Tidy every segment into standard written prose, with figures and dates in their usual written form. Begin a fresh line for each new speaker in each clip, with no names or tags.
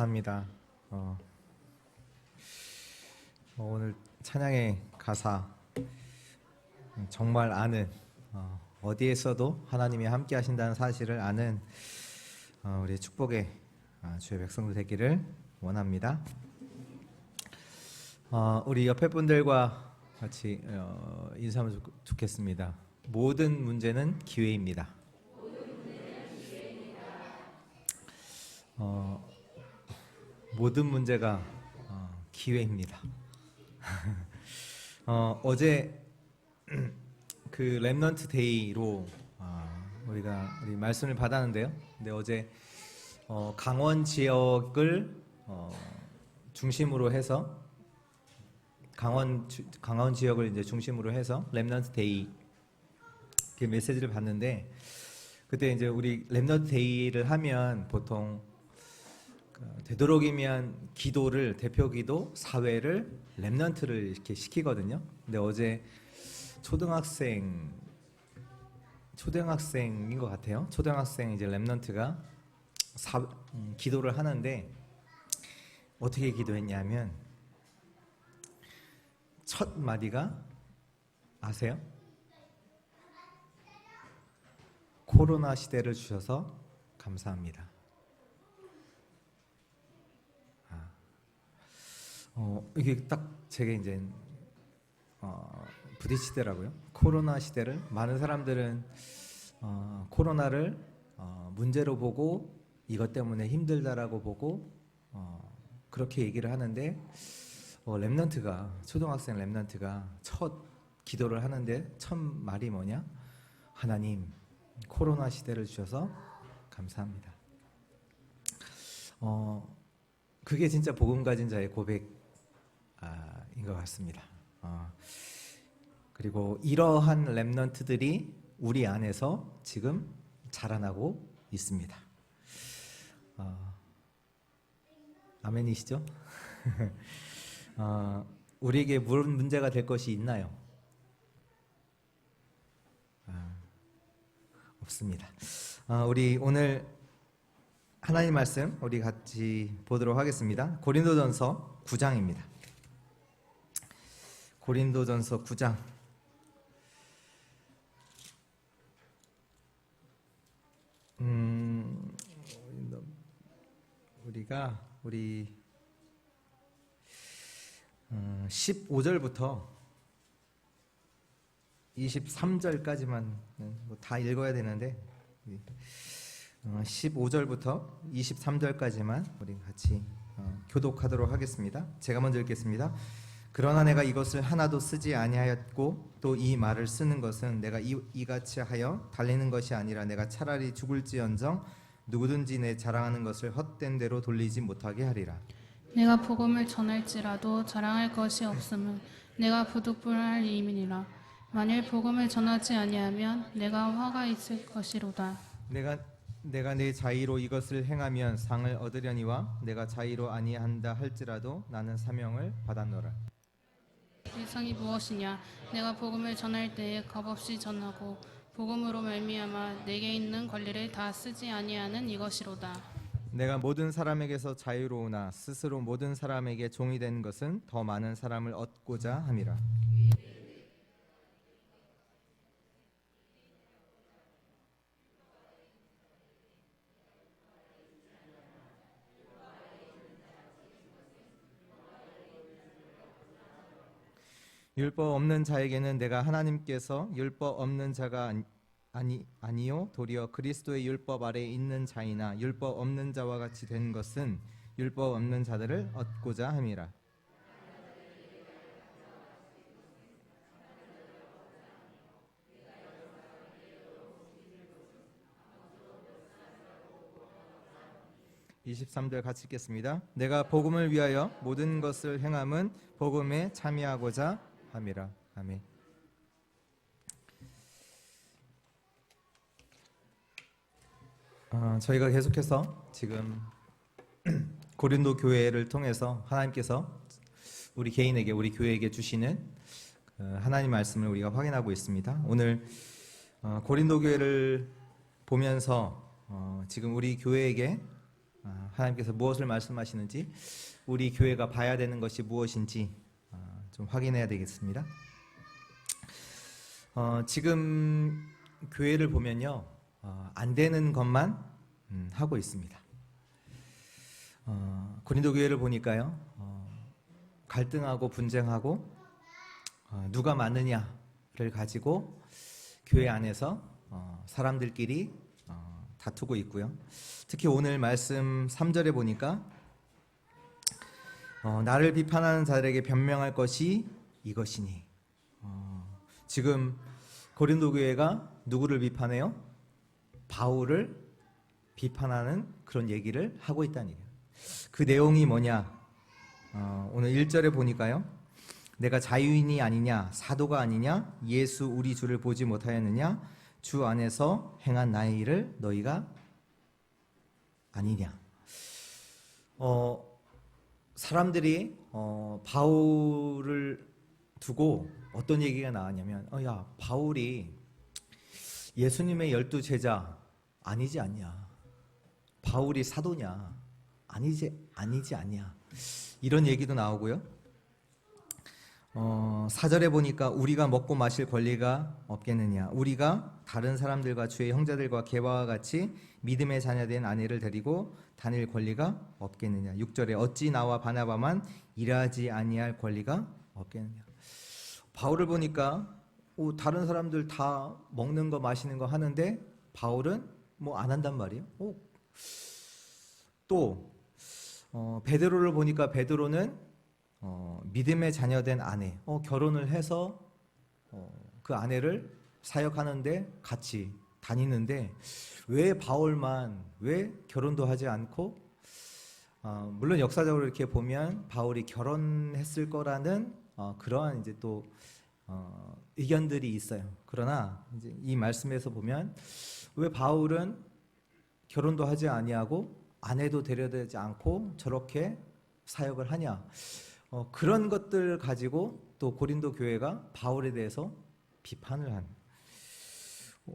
감사합니다. 오늘 찬양의 가사 정말 아는 어디에서도 하나님이 함께 하신다는 사실을 아는 우리 축복의 주의 백성들 되기를 원합니다. 우리 옆에 분들과 같이 인사하면 좋겠습니다. 모든 문제는 기회입니다. 모든 문제가 기회입니다. 어제 그 렘넌트 데이로 우리 말씀을 받았는데요. 근데 어제 강원 지역을 중심으로 해서 강원 지역을 이제 중심으로 해서 렘넌트 데이 그 메시지를 봤는데, 그때 이제 우리 렘넌트 데이를 하면 보통 되도록이면 기도를 대표기도 사회를 렘넌트를 이렇게 시키거든요. 근데 어제 초등학생인 것 같아요. 초등학생 이제 렘넌트가 기도를 하는데 어떻게 기도했냐면 첫 마디가 아세요? 코로나 시대를 주셔서 감사합니다. 이게 딱 제게 이제 부딪히더라고요. 코로나 시대를 많은 사람들은 코로나를 문제로 보고 이것 때문에 힘들다라고 보고 그렇게 얘기를 하는데, 렘넌트가 초등학생 렘넌트가 첫 기도를 하는데 첫 말이 뭐냐? 하나님, 코로나 시대를 주셔서 감사합니다. 그게 진짜 복음 가진 자의 고백인 것 같습니다. 그리고 이러한 렘넌트들이 우리 안에서 지금 자라나고 있습니다. 아멘이시죠? 우리에게 무슨 문제가 될 것이 있나요? 없습니다. 우리 오늘 하나님 말씀 우리 같이 보도록 하겠습니다. 고린도전서 9장입니다. 고린도전서 9장. 우리 15절부터 23절까지만 다 읽어야 되는데 15절부터 23절까지만 우리 같이 교독하도록 하겠습니다. 제가 먼저 읽겠습니다. 그러나 내가 이것을 하나도 쓰지 아니하였고 또 이 말을 쓰는 것은 내가 이같이 하여 달리는 것이 아니라 내가 차라리 죽을지언정 누구든지 내 자랑하는 것을 헛된 대로 돌리지 못하게 하리라.
내가 복음을 전할지라도 자랑할 것이 없음은 내가 부득불할 일임이니라. 만일 복음을 전하지 아니하면 내가 화가 있을 것이로다.
내가 내 자의로 이것을 행하면 상을 얻으려니와 내가 자의로 아니한다 할지라도 나는 사명을 받았노라.
이 상이 무엇이냐? 내가 복음을 전할 때에 겁없이 전하고 복음으로 말미암아 내게 있는 권리를 다 쓰지 아니하는 이것이로다.
내가 모든 사람에게서 자유로우나 스스로 모든 사람에게 종이 된 것은 더 많은 사람을 얻고자 함이라. 율법 없는 자에게는 내가 하나님께서 율법 없는 자가 아니요 도리어 그리스도의 율법 아래에 있는 자이나 율법 없는 자와 같이 된 것은 율법 없는 자들을 얻고자 함이라. (23절) 같이 읽겠습니다. 내가 복음을 위하여 모든 것을 행함은 복음에 참여하고자 함이라. 아멘. 저희가 계속해서 지금 고린도 교회를 통해서 하나님께서 우리 개인에게, 우리 교회에게 주시는 하나님 말씀을 우리가 확인하고 있습니다. 오늘 고린도 교회를 보면서 지금 우리 교회에게 하나님께서 무엇을 말씀하시는지, 우리 교회가 봐야 되는 것이 무엇인지 좀 확인해야 되겠습니다. 지금 교회를 보면요, 안 되는 것만 하고 있습니다. 고린도 교회를 보니까요, 갈등하고 분쟁하고 누가 맞느냐를 가지고 교회 안에서 사람들끼리 다투고 있고요. 특히 오늘 말씀 3절에 보니까 나를 비판하는 자들에게 변명할 것이 이것이니. 지금 고린도 교회가 누구를 비판해요? 바울을 비판하는 그런 얘기를 하고 있다는 얘기예요. 그 내용이 뭐냐? 오늘 1절에 보니까요, 내가 자유인이 아니냐, 사도가 아니냐, 예수 우리 주를 보지 못하였느냐, 주 안에서 행한 나의 일을 너희가 아니냐. 사람들이 바울을 두고 어떤 얘기가 나왔냐면, 야, 바울이 예수님의 12제자 아니지 않냐, 바울이 사도냐, 아니지 않냐, 이런 얘기도 나오고요. 4절에 보니까 우리가 먹고 마실 권리가 없겠느냐, 우리가 다른 사람들과 주의 형제들과 개와와 같이 믿음의 자녀된 아내를 데리고 다닐 권리가 없겠느냐. 6절에 어찌 나와 바나바만 일하지 아니할 권리가 없겠느냐. 바울을 보니까 다른 사람들 다 먹는 거 마시는 거 하는데 바울은 뭐 안 한단 말이에요. 또 베드로를 보니까 베드로는 믿음의 자녀된 아내, 결혼을 해서 그 아내를 사역하는데 같이 다니는데, 왜 바울만 왜 결혼도 하지 않고, 물론 역사적으로 이렇게 보면 바울이 결혼했을 거라는 그러한 이제 또 의견들이 있어요. 그러나 이제 이 말씀에서 보면 왜 바울은 결혼도 하지 아니하고 아내도 데려다지 않고 저렇게 사역을 하냐, 그런 것들 가지고 또 고린도 교회가 바울에 대해서 비판을 한.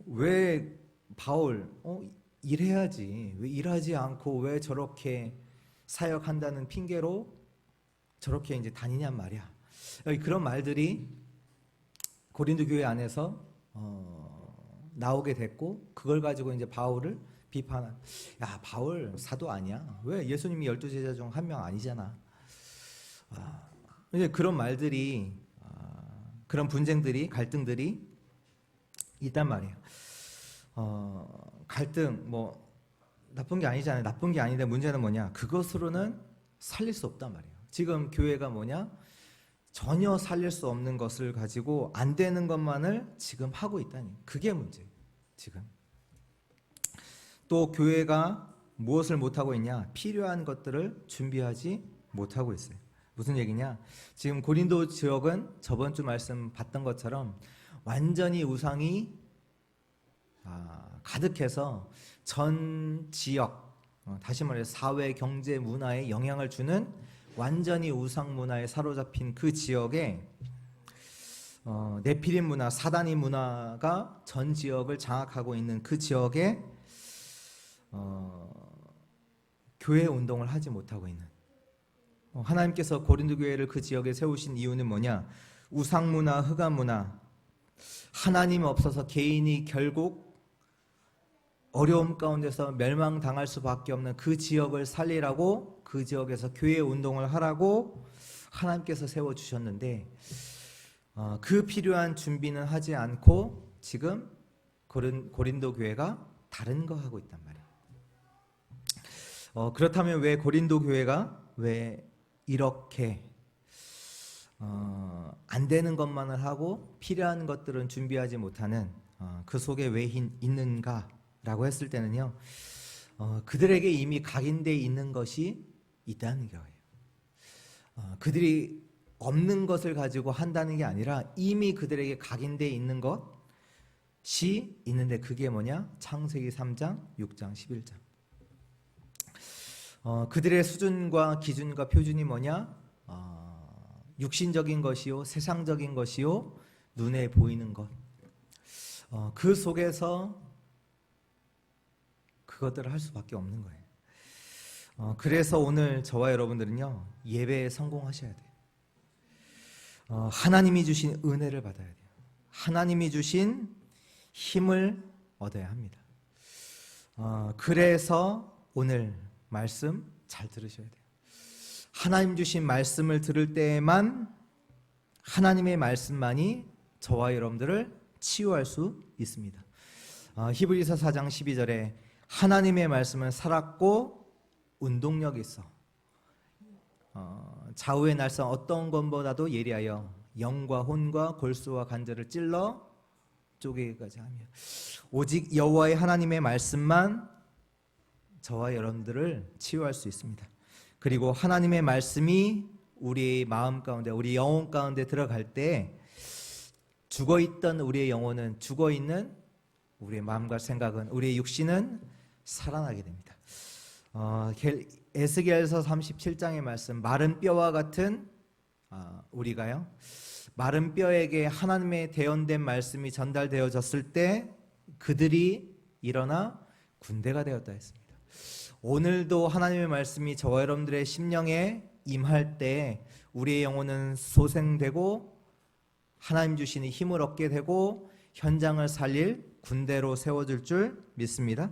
왜 바울 일해야지, 왜 일하지 않고 왜 저렇게 사역한다는 핑계로 저렇게 이제 다니냔 말이야. 그런 말들이 고린도 교회 안에서 나오게 됐고, 그걸 가지고 이제 바울을 비판한. 야, 바울 사도 아니야? 왜 예수님이 12제자 중 한 명 아니잖아. 이제 그런 말들이, 그런 분쟁들이, 갈등들이 있단 말이에요. 갈등 뭐 나쁜 게 아니잖아요. 나쁜 게 아닌데 문제는 뭐냐? 그것으로는 살릴 수 없단 말이에요. 지금 교회가 뭐냐? 전혀 살릴 수 없는 것을 가지고 안 되는 것만을 지금 하고 있다니, 그게 문제예요. 지금 또 교회가 무엇을 못하고 있냐? 필요한 것들을 준비하지 못하고 있어요. 무슨 얘기냐? 지금 고린도 지역은 저번 주 말씀 봤던 것처럼 완전히 우상이 가득해서 전 지역, 다시 말해서 사회, 경제, 문화에 영향을 주는 완전히 우상 문화에 사로잡힌 그 지역에 네피림 문화, 사단이 문화가 전 지역을 장악하고 있는 그 지역에 교회 운동을 하지 못하고 있는, 하나님께서 고린도 교회를 그 지역에 세우신 이유는 뭐냐? 우상 문화, 흑암 문화, 하나님 없어서 개인이 결국 어려움 가운데서 멸망당할 수밖에 없는 그 지역을 살리라고, 그 지역에서 교회 운동을 하라고 하나님께서 세워주셨는데, 그 필요한 준비는 하지 않고 지금 고린도 교회가 다른 거 하고 있단 말이에요. 그렇다면 왜 고린도 교회가 왜 이렇게 안 되는 것만을 하고 필요한 것들은 준비하지 못하는, 그 속에 왜 있는가라고 했을 때는요, 그들에게 이미 각인되어 있는 것이 있다는 거예요. 그들이 없는 것을 가지고 한다는 게 아니라 이미 그들에게 각인되어 있는 것이 있는데, 그게 뭐냐? 창세기 3장, 6장, 11장. 그들의 수준과 기준과 표준이 뭐냐? 육신적인 것이요, 세상적인 것이요, 눈에 보이는 것. 그 속에서 그것들을 할 수밖에 없는 거예요. 그래서 오늘 저와 여러분들은요, 예배에 성공하셔야 돼요. 하나님이 주신 은혜를 받아야 돼요. 하나님이 주신 힘을 얻어야 합니다. 그래서 오늘 말씀 잘 들으셔야 돼요. 하나님 주신 말씀을 들을 때에만 하나님의 말씀만이 저와 여러분들을 치유할 수 있습니다. 히브리서 4장 12절에 하나님의 말씀은 살았고 운동력이 있어 좌우의 날선 어떤 것보다도 예리하여 영과 혼과 골수와 관절을 찔러 쪼개기까지 하며 오직 여호와의 하나님의 말씀만 저와 여러분들을 치유할 수 있습니다. 그리고 하나님의 말씀이 우리의 마음 가운데 우리 영혼 가운데 들어갈 때 죽어있던 우리의 영혼은 죽어있는 우리의 마음과 생각은 우리의 육신은 살아나게 됩니다. 에스겔서 37장의 말씀 마른 뼈와 같은 우리가요 마른 뼈에게 하나님의 대언된 말씀이 전달되어졌을 때 그들이 일어나 군대가 되었다 했습니다. 오늘도 하나님의 말씀이 저와 여러분들의 심령에 임할 때 우리의 영혼은 소생되고 하나님 주시는 힘을 얻게 되고 현장을 살릴 군대로 세워질 줄 믿습니다.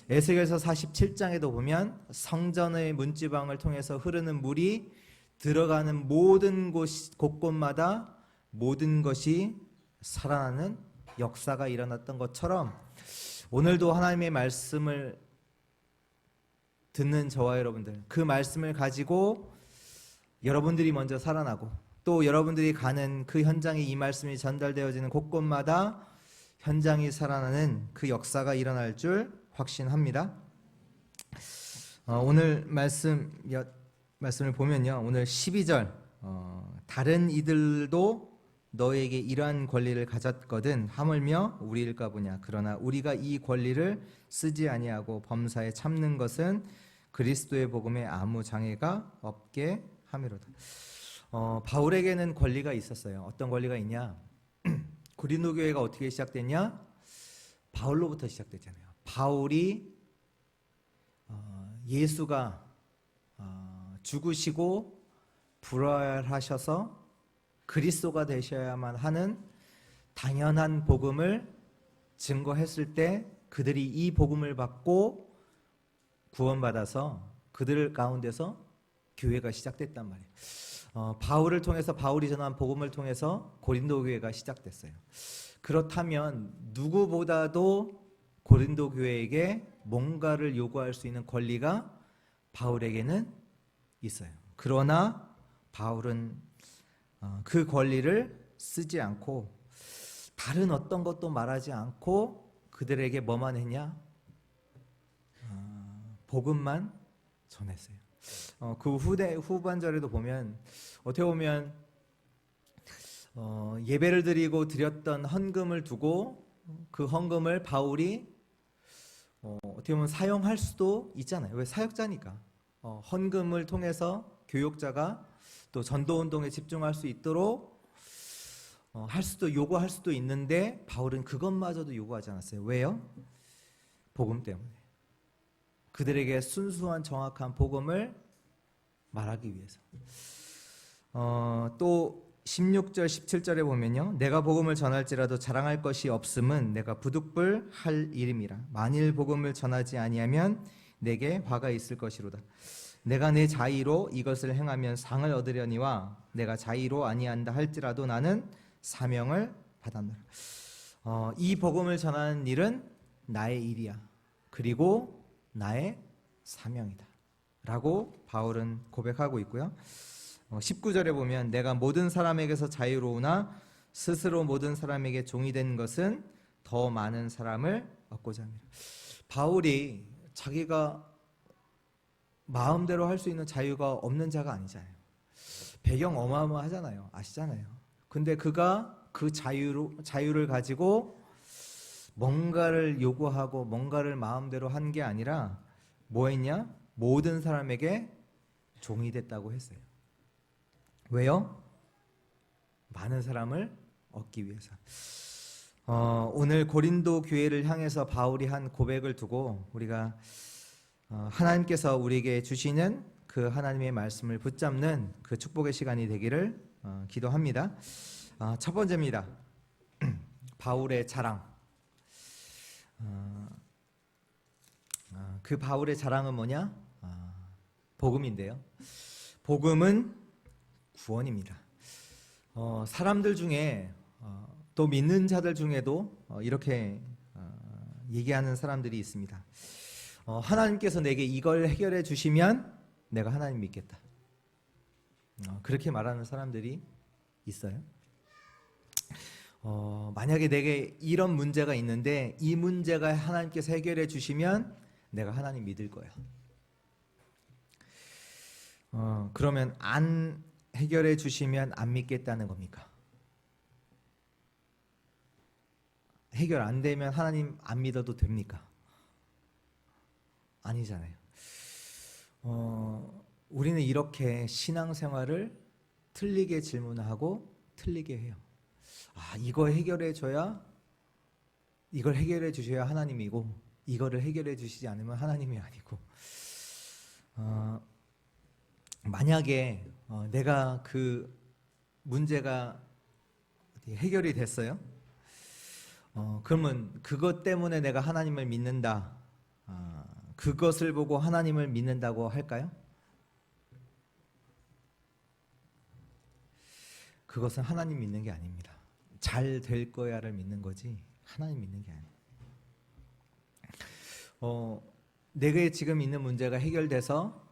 에스겔서 47장에도 보면 성전의 문지방을 통해서 흐르는 물이 들어가는 모든 곳곳마다 모든 것이 살아나는 역사가 일어났던 것처럼 오늘도 하나님의 말씀을 듣는 저와 여러분들 그 말씀을 가지고 여러분들이 먼저 살아나고 또 여러분들이 가는 그 현장에 이 말씀이 전달되어지는 곳곳마다 현장이 살아나는 그 역사가 일어날 줄 확신합니다. 오늘 말씀을 보면요. 오늘 12절 다른 이들도 너에게 이러한 권리를 가졌거든 하물며 우리일까 보냐. 그러나 우리가 이 권리를 쓰지 아니하고 범사에 참는 것은 그리스도의 복음에 아무 장애가 없게 함이로다. 바울에게는 권리가 있었어요. 어떤 권리가 있냐? 고린도 교회가 어떻게 시작됐냐? 바울로부터 시작됐잖아요. 바울이 예수가 죽으시고 부활하셔서 그리스도가 되셔야만 하는 당연한 복음을 증거했을 때 그들이 이 복음을 받고 구원받아서 그들 가운데서 교회가 시작됐단 말이에요. 바울을 통해서 바울이 전한 복음을 통해서 고린도 교회가 시작됐어요. 그렇다면 누구보다도 고린도 교회에게 뭔가를 요구할 수 있는 권리가 바울에게는 있어요. 그러나 바울은 그 권리를 쓰지 않고 다른 어떤 것도 말하지 않고 그들에게 뭐만 했냐? 복음만 전했어요. 그 후반절에도 보면 어떻게 보면 예배를 드리고 드렸던 헌금을 두고 그 헌금을 바울이 어떻게 보면 사용할 수도 있잖아요. 왜? 사역자니까. 헌금을 통해서 교육자가 또 전도운동에 집중할 수 있도록 요구할 수도 있는데 바울은 그것마저도 요구하지 않았어요. 왜요? 복음 때문에. 그들에게 순수한 정확한 복음을 말하기 위해서. 또 16절 17절에 보면요. 내가 복음을 전할지라도 자랑할 것이 없음은 내가 부득불 할 일임이라. 만일 복음을 전하지 아니하면 내게 화가 있을 것이로다. 내가 내 자의로 이것을 행하면 상을 얻으려니와 내가 자의로 아니한다 할지라도 나는 사명을 받았노라. 이 복음을 전하는 일은 나의 일이야. 그리고 나의 사명이다 라고 바울은 고백하고 있고요. 19절에 보면 내가 모든 사람에게서 자유로우나 스스로 모든 사람에게 종이 된 것은 더 많은 사람을 얻고자 합니다. 바울이 자기가 마음대로 할 수 있는 자유가 없는 자가 아니잖아요. 배경 어마어마하잖아요. 아시잖아요. 근데 그가 그 자유를 가지고 뭔가를 요구하고 뭔가를 마음대로 한 게 아니라 뭐 했냐? 모든 사람에게 종이 됐다고 했어요. 왜요? 많은 사람을 얻기 위해서. 오늘 고린도 교회를 향해서 바울이 한 고백을 두고 우리가 하나님께서 우리에게 주시는 그 하나님의 말씀을 붙잡는 그 축복의 시간이 되기를 기도합니다. 첫 번째입니다. 바울의 자랑. 그 바울의 자랑은 뭐냐? 복음인데요. 복음은 구원입니다. 사람들 중에 또 믿는 자들 중에도 이렇게 얘기하는 사람들이 있습니다. 하나님께서 내게 이걸 해결해 주시면 내가 하나님 믿겠다. 그렇게 말하는 사람들이 있어요. 만약에 내게 이런 문제가 있는데 이 문제가 하나님께서 해결해 주시면 내가 하나님 믿을 거야. 그러면 안 해결해 주시면 안 믿겠다는 겁니까? 해결 안 되면 하나님 안 믿어도 됩니까? 아니잖아요. 우리는 이렇게 신앙생활을 틀리게 질문하고 틀리게 해요. 이거 해결해 줘야, 이걸 해결해 주셔야 하나님이고 이거를 해결해 주시지 않으면 하나님이 아니고, 만약에 내가 그 문제가 해결이 됐어요. 그러면 그것 때문에 내가 하나님을 믿는다, 그것을 보고 하나님을 믿는다고 할까요? 그것은 하나님 믿는 게 아닙니다. 잘 될 거야를 믿는 거지 하나님 믿는 게 아니에요. 내게 지금 있는 문제가 해결돼서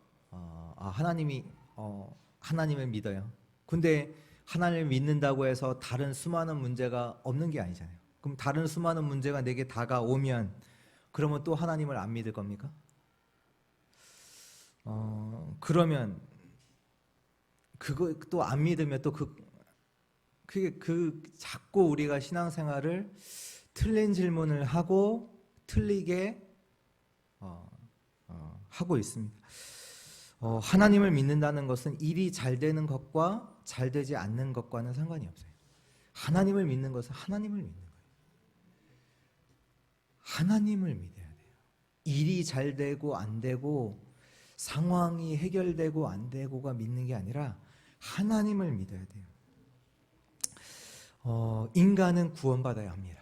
하나님을 믿어요. 근데 하나님을 믿는다고 해서 다른 수많은 문제가 없는 게 아니잖아요. 그럼 다른 수많은 문제가 내게 다가오면 그러면 또 하나님을 안 믿을 겁니까? 그러면 그거 또 안 믿으면 또 자꾸 우리가 신앙생활을 틀린 질문을 하고 틀리게 하고 있습니다. 하나님을 믿는다는 것은 일이 잘 되는 것과 잘 되지 않는 것과는 상관이 없어요. 하나님을 믿는 것은 하나님을 믿는 거예요. 하나님을 믿어야 돼요. 일이 잘 되고 안 되고 상황이 해결되고 안 되고가 믿는 게 아니라 하나님을 믿어야 돼요. 인간은 구원받아야 합니다.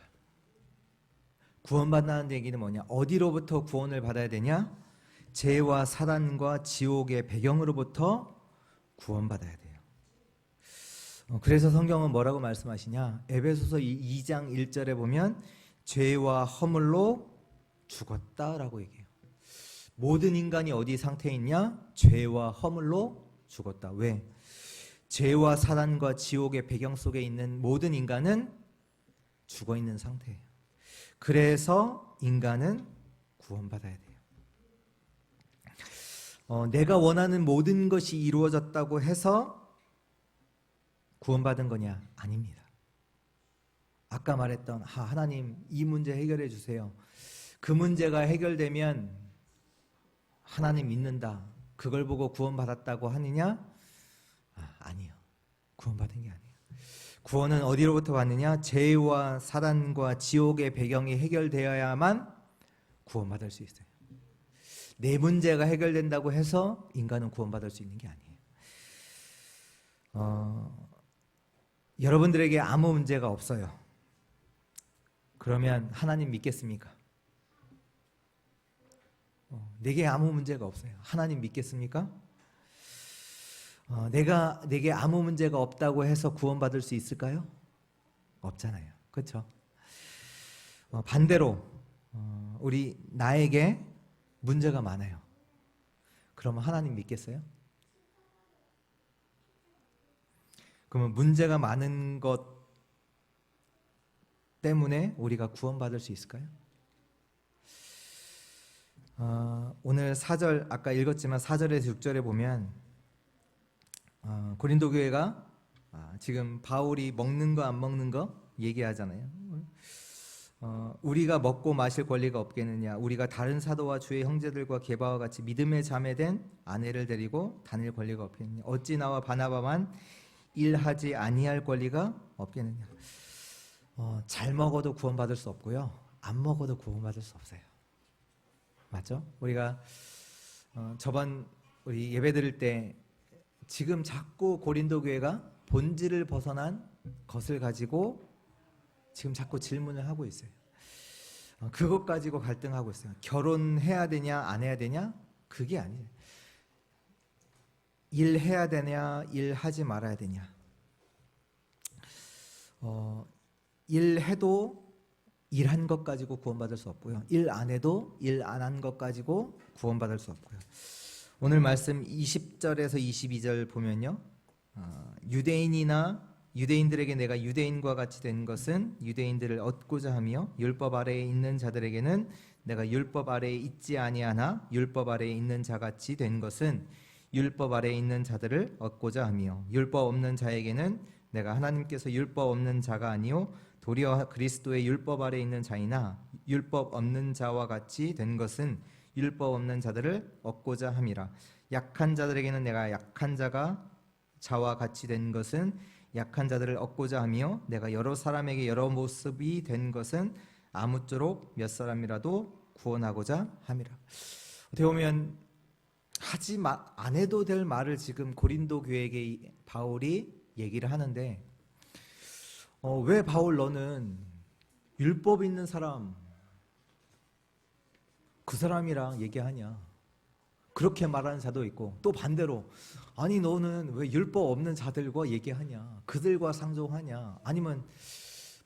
구원받는다는 얘기는 뭐냐? 어디로부터 구원을 받아야 되냐? 죄와 사단과 지옥의 배경으로부터 구원받아야 돼요. 그래서 성경은 뭐라고 말씀하시냐? 에베소서 2장 1절에 보면 죄와 허물로 죽었다라고 얘기해요. 모든 인간이 어디 상태에 있냐? 죄와 허물로 죽었다. 왜? 죄와 사단과 지옥의 배경 속에 있는 모든 인간은 죽어 있는 상태예요. 그래서 인간은 구원받아야 돼요. 내가 원하는 모든 것이 이루어졌다고 해서 구원받은 거냐? 아닙니다. 아까 말했던 하나님 이 문제 해결해 주세요. 그 문제가 해결되면 하나님 믿는다. 그걸 보고 구원받았다고 하느냐? 아니요. 구원받은 게 아니에요. 구원은 어디로부터 받느냐? 죄와 사단과 지옥의 배경이 해결되어야만 구원받을 수 있어요. 내 문제가 해결된다고 해서 인간은 구원받을 수 있는 게 아니에요. 여러분들에게 아무 문제가 없어요. 그러면 하나님 믿겠습니까? 내게 아무 문제가 없어요. 하나님 믿겠습니까? 내게 아무 문제가 없다고 해서 구원받을 수 있을까요? 없잖아요. 그렇죠? 반대로 나에게 문제가 많아요. 그러면 하나님 믿겠어요? 그러면 문제가 많은 것 때문에 우리가 구원받을 수 있을까요? 오늘 4절 아까 읽었지만 4절에서 6절에 보면 고린도 교회가 지금 바울이 먹는 거 안 먹는 거 얘기하잖아요. 우리가 먹고 마실 권리가 없겠느냐? 우리가 다른 사도와 주의 형제들과 게바와 같이 믿음에 자매된 아내를 데리고 다닐 권리가 없겠느냐? 어찌 나와 바나바만 일하지 아니할 권리가 없겠느냐? 잘 먹어도 구원받을 수 없고요. 안 먹어도 구원받을 수 없어요. 맞죠? 우리가 저번 우리 예배 드릴 때 지금 자꾸 고린도 교회가 본질을 벗어난 것을 가지고 지금 자꾸 질문을 하고 있어요. 그것 가지고 갈등하고 있어요. 결혼해야 되냐 안 해야 되냐? 그게 아니에요. 일해야 되냐 일하지 말아야 되냐? 일해도 일한 것 가지고 구원받을 수 없고요. 일 안 해도 일 안 한 것 가지고 구원받을 수 없고요. 오늘 말씀 20절에서 22절 보면요. 유대인들에게 내가 유대인과 같이 된 것은 유대인들을 얻고자 하며 율법 아래에 있는 자들에게는 내가 율법 아래에 있지 아니하나 율법 아래에 있는 자같이 된 것은 율법 아래에 있는 자들을 얻고자 하며 율법 없는 자에게는 내가 하나님께서 율법 없는 자가 아니요 도리어 그리스도의 율법 아래에 있는 자이나 율법 없는 자와 같이 된 것은 율법 없는 자들을 얻고자 함이라. 약한 자들에게는 내가 약한 자와 같이 된 것은 약한 자들을 얻고자 하며 내가 여러 사람에게 여러 모습이 된 것은 아무쪼록 몇 사람이라도 구원하고자 함이라. 어떻게 보면 안 해도 될 말을 지금 고린도 교회에게 바울이 얘기를 하는데 왜 바울 너는 율법 있는 사람 그 사람이랑 얘기하냐? 그렇게 말하는 자도 있고 또 반대로 아니 너는 왜 율법 없는 자들과 얘기하냐? 그들과 상종하냐? 아니면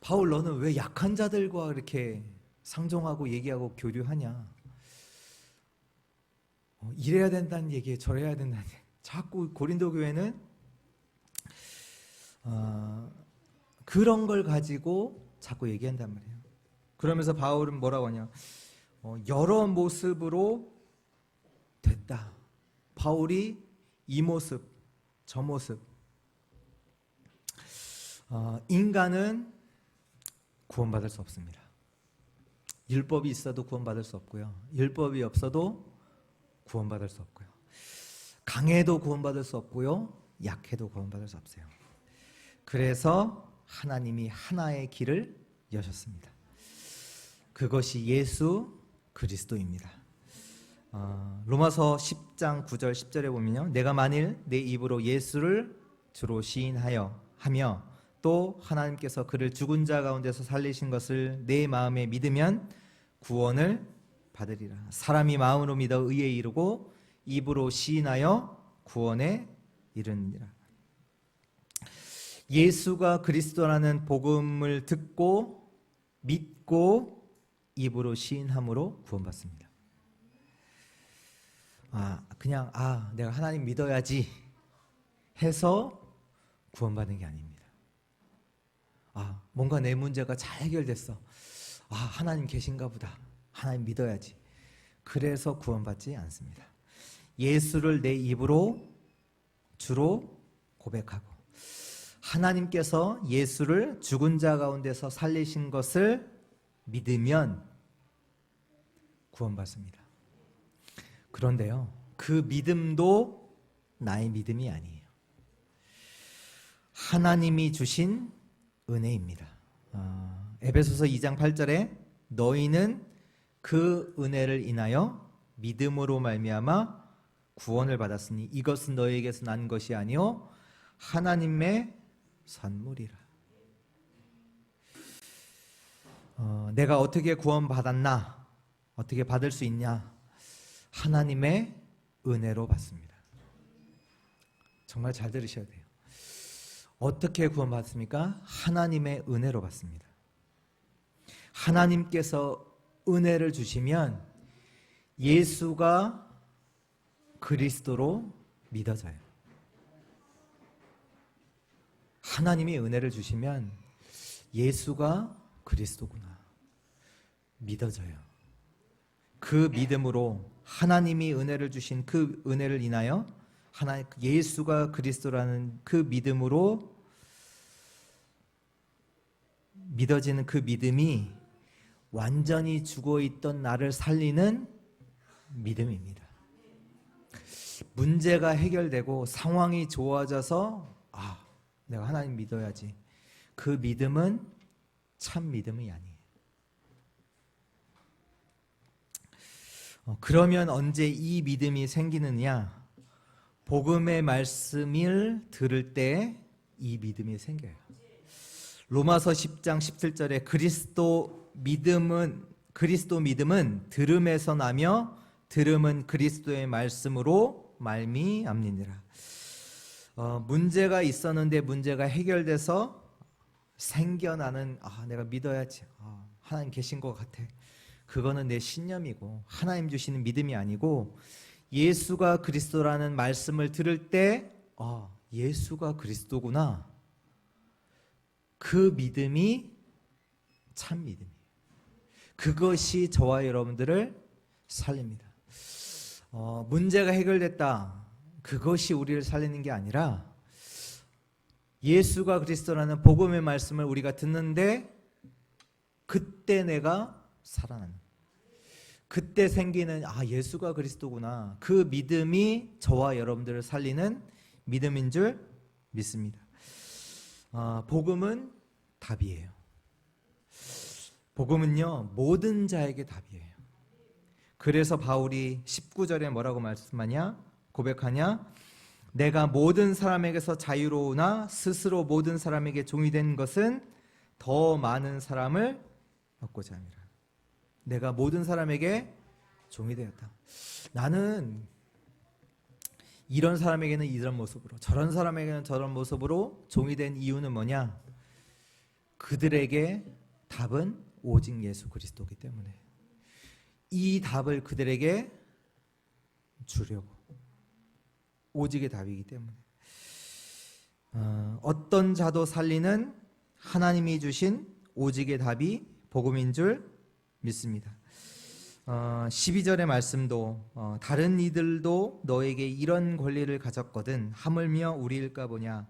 바울 너는 왜 약한 자들과 이렇게 상종하고 얘기하고 교류하냐? 이래야 된다는 얘기에 저래야 된다는 얘기. 자꾸 고린도 교회는 그런 걸 가지고 자꾸 얘기한단 말이에요. 그러면서 바울은 뭐라고 하냐? 여러 모습으로 됐다. 바울이 이 모습, 저 모습. 인간은 구원받을 수 없습니다. 율법이 있어도 구원받을 수 없고요. 율법이 없어도 구원받을 수 없고요. 강해도 구원받을 수 없고요. 약해도 구원받을 수 없어요. 그래서 하나님이 하나의 길을 여셨습니다. 그것이 예수 그리스도입니다. 로마서 10장 9절 10절에 보면요. 내가 만일 내 입으로 예수를 주로 시인하여 하며 또 하나님께서 그를 죽은 자 가운데서 살리신 것을 내 마음에 믿으면 구원을 받으리라. 사람이 마음으로 믿어 의에 이르고 입으로 시인하여 구원에 이르느니라. 예수가 그리스도라는 복음을 듣고 믿고 입으로 시인함으로 구원받습니다. 그냥 내가 하나님 믿어야지 해서 구원받는 게 아닙니다. 뭔가 내 문제가 잘 해결됐어. 하나님 계신가 보다. 하나님 믿어야지. 그래서 구원받지 않습니다. 예수를 내 입으로 주로 고백하고 하나님께서 예수를 죽은 자 가운데서 살리신 것을 믿으면 구원받습니다. 그런데요, 그 믿음도 나의 믿음이 아니에요. 하나님이 주신 은혜입니다. 에베소서 2장 8절에 너희는 그 은혜를 인하여 믿음으로 말미암아 구원을 받았으니 이것은 너희에게서 난 것이 아니요 하나님의 선물이라. 내가 어떻게 구원받았나? 어떻게 받을 수 있냐? 하나님의 은혜로 받습니다. 정말 잘 들으셔야 돼요. 어떻게 구원받습니까? 하나님의 은혜로 받습니다. 하나님께서 은혜를 주시면 예수가 그리스도로 믿어져요. 하나님이 은혜를 주시면 예수가 그리스도구나 믿어져요. 그 믿음으로 하나님이 은혜를 주신 그 은혜를 인하여 예수가 그리스도라는 그 믿음으로 믿어지는 그 믿음이 완전히 죽어있던 나를 살리는 믿음입니다. 문제가 해결되고 상황이 좋아져서 내가 하나님 믿어야지. 그 믿음은 참 믿음이 아니에요. 그러면 언제 이 믿음이 생기느냐? 복음의 말씀을 들을 때 이 믿음이 생겨요. 로마서 10장 17절에 그리스도 믿음은 들음에서 나며 들음은 그리스도의 말씀으로 말미암느니라. 문제가 있었는데 문제가 해결돼서 생겨나는 내가 믿어야지. 하나님 계신 것 같아. 그거는 내 신념이고 하나님 주시는 믿음이 아니고 예수가 그리스도라는 말씀을 들을 때 예수가 그리스도구나. 그 믿음이 참 믿음이에요. 그것이 저와 여러분들을 살립니다. 문제가 해결됐다. 그것이 우리를 살리는 게 아니라 예수가 그리스도라는 복음의 말씀을 우리가 듣는데 그때 내가 살아나는, 그때 생기는 예수가 그리스도구나. 그 믿음이 저와 여러분들을 살리는 믿음인 줄 믿습니다. 복음은 답이에요. 복음은요 모든 자에게 답이에요. 그래서 바울이 19절에 뭐라고 말씀하냐? 고백하냐? 내가 모든 사람에게서 자유로우나 스스로 모든 사람에게 종이 된 것은 더 많은 사람을 얻고자 함이라. 내가 모든 사람에게 종이 되었다. 나는 이런 사람에게는 이런 모습으로, 저런 사람에게는 저런 모습으로 종이 된 이유는 뭐냐? 그들에게 답은 오직 예수 그리스도이기 때문에 이 답을 그들에게 주려고, 오직의 답이기 때문에 어떤 자도 살리는 하나님이 주신 오직의 답이 복음인 줄 믿습니다. 12절의 말씀도 다른 이들도 너에게 이런 권리를 가졌거든 하물며 우리일까 보냐.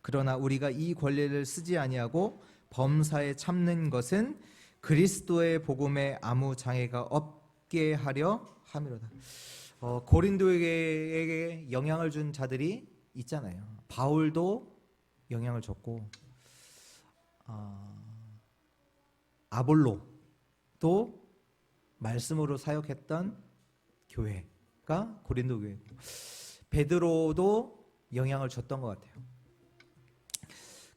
그러나 우리가 이 권리를 쓰지 아니하고 범사에 참는 것은 그리스도의 복음에 아무 장애가 없게 하려 함이로다. 고린도에게 영향을 준 자들이 있잖아요. 바울도 영향을 줬고 아볼로도 말씀으로 사역했던 교회가 고린도 교회고, 베드로도 영향을 줬던 것 같아요.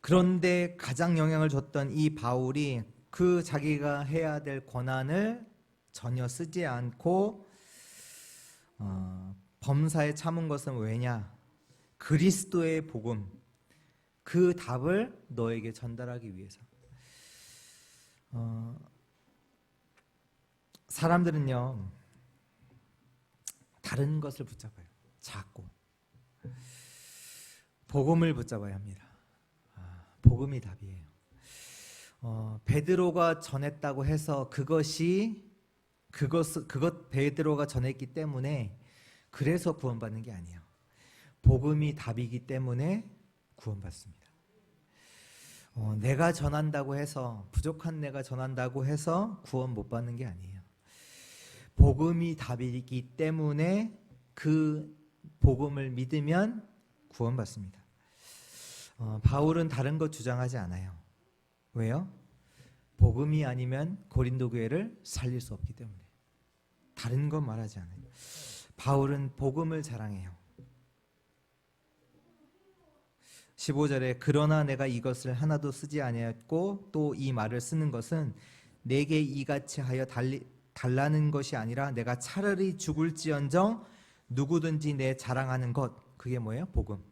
그런데 가장 영향을 줬던 이 바울이 그 자기가 해야 될 권한을 전혀 쓰지 않고 범사에 참은 것은 왜냐? 그리스도의 복음, 그 답을 너에게 전달하기 위해서. 사람들은요 다른 것을 붙잡아요. 자꾸 복음을 붙잡아야 합니다. 복음이 답이에요. 베드로가 전했다고 해서 그것 베드로가 전했기 때문에 그래서 구원받는 게 아니에요. 복음이 답이기 때문에 구원받습니다. 내가 전한다고 해서, 부족한 내가 전한다고 해서 구원 못 받는 게 아니에요. 복음이 답이기 때문에 그 복음을 믿으면 구원받습니다. 바울은 다른 것 주장하지 않아요. 왜요? 복음이 아니면 고린도 교회를 살릴 수 없기 때문에. 다른 건 말하지 않아요. 바울은 복음을 자랑해요. 15절에 그러나 내가 이것을 하나도 쓰지 아니하였고 또 이 말을 쓰는 것은 내게 이같이 하여 달라는 것이 아니라 내가 차라리 죽을지언정 누구든지 내 자랑하는 것, 그게 뭐예요? 복음.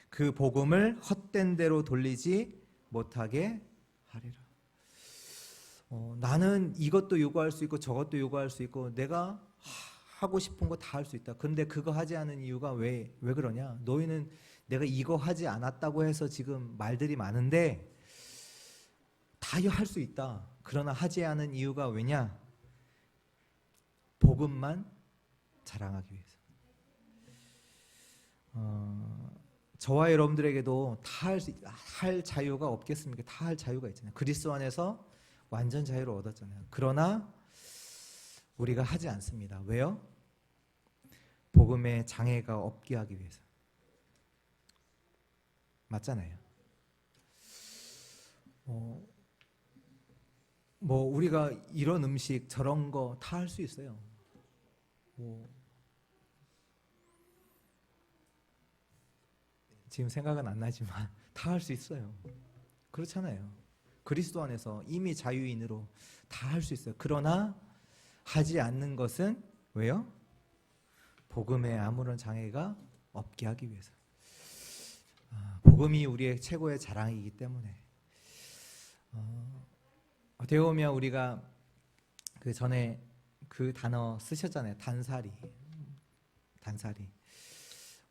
그 복음을 헛된 대로 돌리지 못하게 하리라. 나는 이것도 요구할 수 있고 저것도 요구할 수 있고 내가 하고 싶은 거 다 할 수 있다. 근데 그거 하지 않은 이유가 왜 그러냐? 너희는 내가 이거 하지 않았다고 해서 지금 말들이 많은데 다 할 수 있다. 그러나 하지 않은 이유가 왜냐? 복음만 자랑하기 위해서. 저와 여러분들에게도 다 할 자유가 없겠습니까? 다 할 자유가 있잖아요. 그리스도 안에서 완전 자유를 얻었잖아요. 그러나 우리가 하지 않습니다. 왜요? 복음에 장애가 없게 하기 위해서. 맞잖아요. 우리가 이런 음식 저런 거 다 할 수 있어요. 뭐 지금 생각은 안 나지만 다 할 수 있어요. 그렇잖아요. 그리스도 안에서 이미 자유인으로 다 할 수 있어요. 그러나 하지 않는 것은 왜요? 복음에 아무런 장애가 없게 하기 위해서. 복음이 우리의 최고의 자랑이기 때문에. 어떻게 보면 우리가 그 전에 그 단어 쓰셨잖아요. 단살이.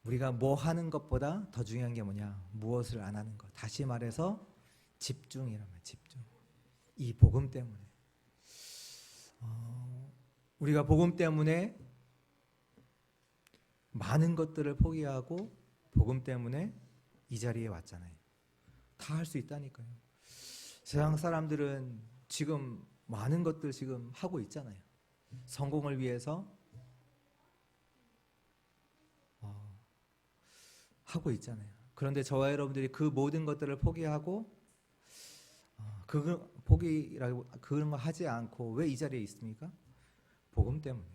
우리가 뭐 하는 것보다 더 중요한 게 뭐냐? 무엇을 안 하는 것. 다시 말해서 집중이라면 집중. 이 복음 때문에. 우리가 복음 때문에 많은 것들을 포기하고 복음 때문에 이 자리에 왔잖아요. 다 할 수 있다니까요. 세상 사람들은 지금 많은 것들 지금 하고 있잖아요. 성공을 위해서 하고 있잖아요. 그런데 저와 여러분들이 그 모든 것들을 포기하고 포기라고 그런 거 하지 않고 왜 이 자리에 있습니까? 복음 때문에.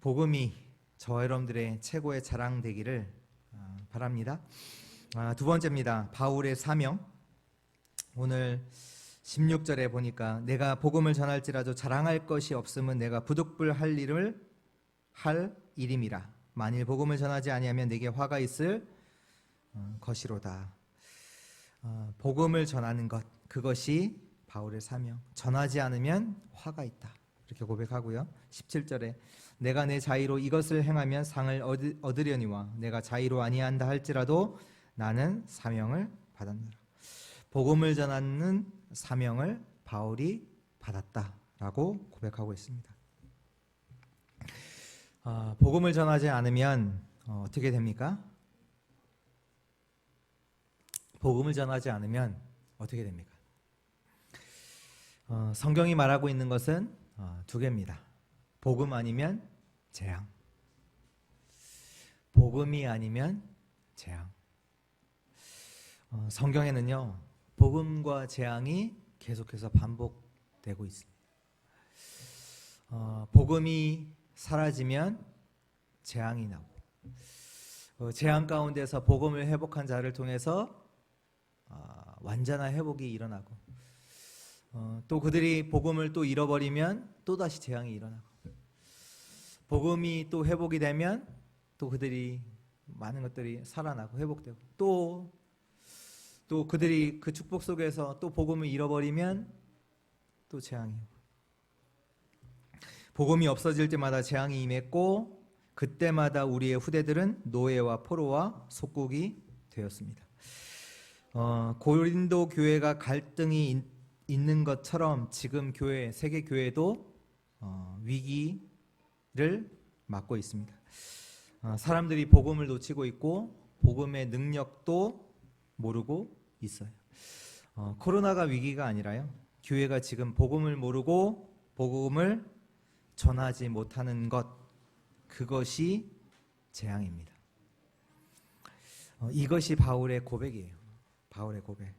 복음이 저와 여러분들의 최고의 자랑 되기를 바랍니다. 두 번째입니다. 바울의 사명. 오늘 16절에 보니까 내가 복음을 전할지라도 자랑할 것이 없으면 내가 부득불 할 일을 할 일임이라. 만일 복음을 전하지 아니하면 내게 화가 있을 것이로다. 복음을 전하는 것, 그것이 바울의 사명. 전하지 않으면 화가 있다. 이렇게 고백하고요. 17절에 내가 내 자의로 이것을 행하면 상을 얻으려니와 내가 자의로 아니한다 할지라도 나는 사명을 받았노라. 복음을 전하는 사명을 바울이 받았다라고 고백하고 있습니다. 복음을 전하지 않으면 어떻게 됩니까? 복음을 전하지 않으면 어떻게 됩니까? 성경이 말하고 있는 것은 두 개입니다. 복음 아니면 재앙. 복음이 아니면 재앙. 성경에는요, 복음과 재앙이 계속해서 반복되고 있습니다. 복음이 사라지면 재앙이 나고, 재앙 가운데서 복음을 회복한 자를 통해서 완전한 회복이 일어나고, 또 그들이 복음을 또 잃어버리면 또다시 재앙이 일어나고, 복음이 또 회복이 되면 또 그들이 많은 것들이 살아나고 회복되고, 또 그들이 그 축복 속에서 또 복음을 잃어버리면 또 재앙이 오고, 복음이 없어질 때마다 재앙이 임했고, 그때마다 우리의 후대들은 노예와 포로와 속국이 되었습니다. 고린도 교회가 갈등이 있는 것처럼 지금 교회, 세계 교회도 위기를 맞고 있습니다. 사람들이 복음을 놓치고 있고 복음의 능력도 모르고 있어요. 코로나가 위기가 아니라요, 교회가 지금 복음을 모르고 복음을 전하지 못하는 것, 그것이 재앙입니다. 이것이 바울의 고백이에요. 바울의 고백.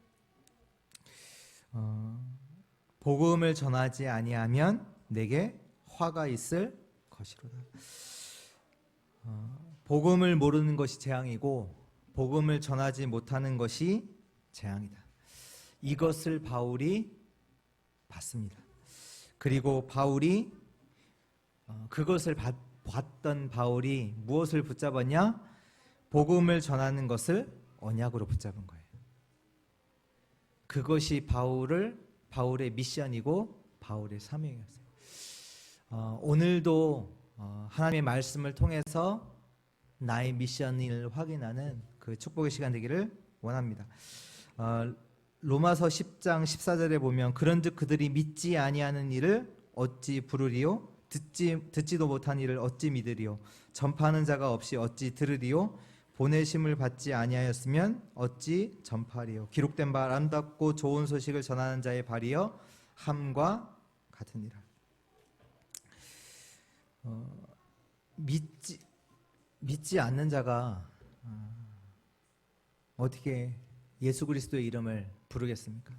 복음을 전하지 아니하면 내게 화가 있을 것이로다. 복음을 모르는 것이 재앙이고 복음을 전하지 못하는 것이 재앙이다. 이것을 바울이 봤습니다. 그리고 바울이 그것을 봤던 바울이 무엇을 붙잡았냐? 복음을 전하는 것을 언약으로 붙잡은 거예요. 그것이 바울의 미션이고 바울의 사명이었어요. 오늘도 하나님의 말씀을 통해서 나의 미션을 확인하는 그 축복의 시간 되기를 원합니다. 로마서 10장 14절에 보면 그런즉 그들이 믿지 아니하는 일을 어찌 부르리요? 듣지도 못한 일을 어찌 믿으리요? 전파하는 자가 없이 어찌 들으리요? 보내심을 받지 아니하였으면 어찌 전파하리요? 기록된 바 아름답고 좋은 소식을 전하는 자의 발이여 함과 같으니라. 믿지 않는 자가 어떻게 예수 그리스도의 이름을 부르겠습니까?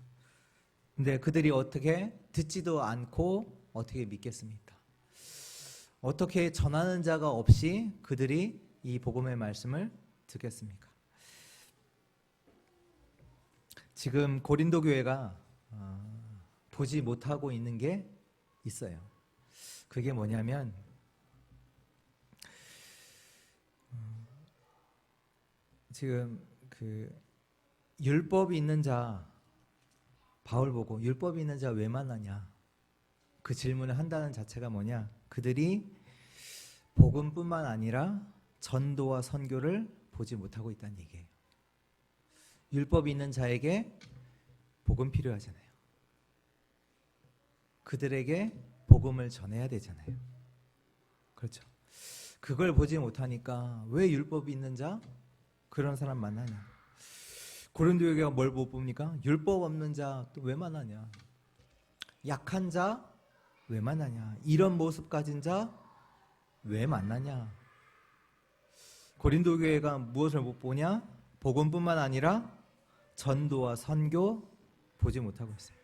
근데 그들이 어떻게 듣지도 않고 어떻게 믿겠습니까? 어떻게 전하는 자가 없이 그들이 이 복음의 말씀을 듣겠습니까? 지금 고린도 교회가 보지 못하고 있는 게 있어요. 그게 뭐냐면 지금 그 율법이 있는 자, 바울 보고 율법이 있는 자 왜 만나냐? 그 질문을 한다는 자체가 뭐냐? 그들이 복음뿐만 아니라 전도와 선교를 보지 못하고 있다는 얘기예요. 율법이 있는 자에게 복음 필요하잖아요. 그들에게 복음을 전해야 되잖아요. 그렇죠. 그걸 보지 못하니까 왜 율법이 있는 자 그런 사람 만나냐? 고린도 교회가 뭘 못 봅니까? 율법 없는 자 또 왜 만나냐? 약한 자 왜 만나냐? 이런 모습 가진 자 왜 만나냐? 고린도 교회가 무엇을 못 보냐? 복음뿐만 아니라 전도와 선교 보지 못하고 있어요.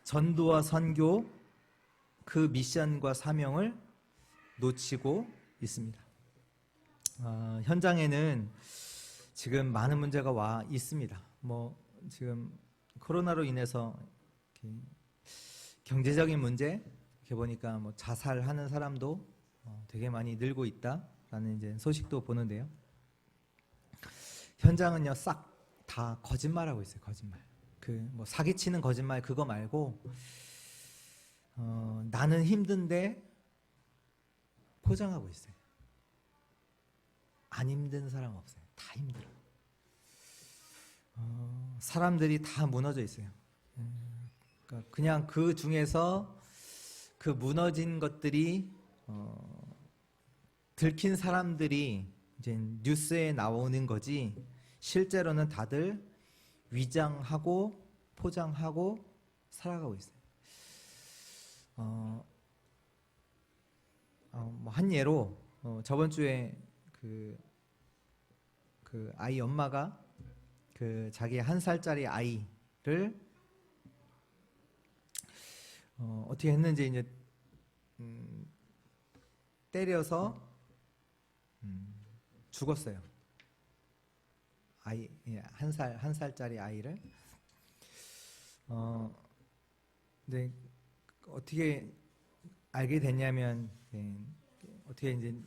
전도와 선교 그 미션과 사명을 놓치고 있습니다. 현장에는 지금 많은 문제가 와 있습니다. 뭐 지금 코로나로 인해서 경제적인 문제 이렇게 보니까 뭐 자살하는 사람도 되게 많이 늘고 있다라는 이제 소식도 보는데요. 현장은요 싹 다 거짓말하고 있어요. 거짓말. 그 뭐 사기치는 거짓말 그거 말고 나는 힘든데 포장하고 있어요. 안 힘든 사람 없어요. 다 힘들어. 사람들이 다 무너져 있어요. 그러니까 그냥 그 중에서 그 무너진 것들이 들킨 사람들이 이제 뉴스에 나오는 거지 실제로는 다들 위장하고 포장하고 살아가고 있어요. 뭐 한 예로 저번 주에 그 아이 엄마가 그 자기 1살짜리 아이를 어떻게 했는지 이제 때려서 죽었어요. 아이 1살짜리 아이를 근데 어떻게 알게 됐냐면 어떻게 이제